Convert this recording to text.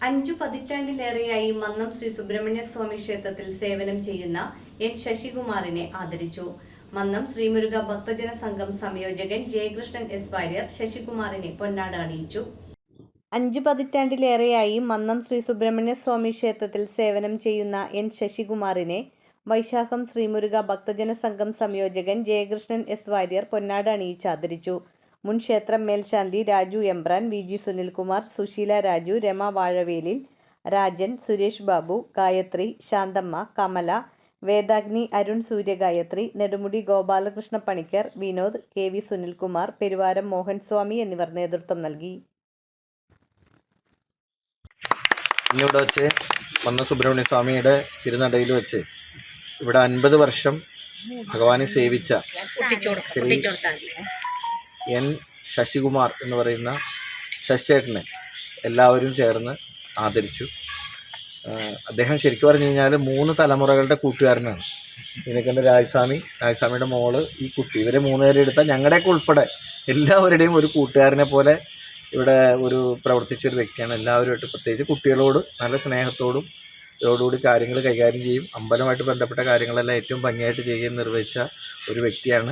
5 പതിറ്റാണ്ടിലേറെയായി മന്നം ശ്രീ സുബ്രഹ്മണ്യ സ്വാമി ക്ഷേത്രത്തിൽ സേവനം ചെയ്യുന്ന എൻ ശശികുമാറിനെ ആദരിച്ചു. മന്നം ശ്രീമുരുക ഭക്തജന സംഘം സംയോജകൻ ജയകൃഷ്ണൻ എസ് വാര്യർ ശശികുമാറിനെ പൊന്നാട അണിയിച്ചു. 5 പതിറ്റാണ്ടിലേറെയായി മന്നം ശ്രീ സുബ്രഹ്മണ്യ സ്വാമി ക്ഷേത്രത്തിൽ സേവനം ചെയ്യുന്ന എൻ ശശികുമാറിനെ വൈശാഖം ശ്രീമുരുക ഭക്തജന സംഘം സംയോജകൻ ജയകൃഷ്ണൻ എസ് വാര്യർ പൊന്നാട അണിയിച്ച് ആദരിച്ചു. മുൻ ക്ഷേത്രം മേൽശാന്തി Raju Embran, V G Sunilkumar, Susheela Raju, Rama Vazhavelil, Rajan, Suresh Babu, Gayathri, Shanthamma, Kamala, Vedagni, Arun Suryagayathri, Nedumudi Gopalakrishna Panicker, Vinod, K V Sunilkumar, Peruvaram Mohan Swami എന്നിവർ നേതൃത്വം നൽകി. ഇന്നിവിടെ വെച്ച് മന്നം സുബ്രഹ്മണ്യ സ്വാമിയുടെ തിരുനടയിൽ വെച്ച് ഇവിടെ 50 വർഷം ഭഗവാനെ സേവിച്ച ശ്രീ എൻ ശശികുമാർ എന്ന് പറയുന്ന ശശിചേട്ടനെ എല്ലാവരും ചേർന്ന് ആദരിച്ചു. അദ്ദേഹം ശരിക്കും പറഞ്ഞു കഴിഞ്ഞാൽ 3 തലമുറകളുടെ കൂട്ടുകാരനാണ്. ഇതിനെക്കണ്ട് രാജസ്വാമിയുടെ മോള്, ഈ കുട്ടി, ഇവരെ 3 പേരെ എടുത്താൽ ഞങ്ങളുടെയൊക്കെ ഉൾപ്പെടെ എല്ലാവരുടെയും ഒരു കൂട്ടുകാരനെ പോലെ ഇവിടെ പ്രവർത്തിച്ചൊരു വ്യക്തിയാണ്. എല്ലാവരുമായിട്ട്, പ്രത്യേകിച്ച് കുട്ടികളോട് നല്ല സ്നേഹത്തോടും ഇതോടുകൂടി കാര്യങ്ങൾ കൈകാര്യം ചെയ്യും. അമ്പലമായിട്ട് ബന്ധപ്പെട്ട കാര്യങ്ങളെല്ലാം ഏറ്റവും ഭംഗിയായിട്ട് ചെയ്യുകയും നിർവഹിച്ച ഒരു വ്യക്തിയാണ്.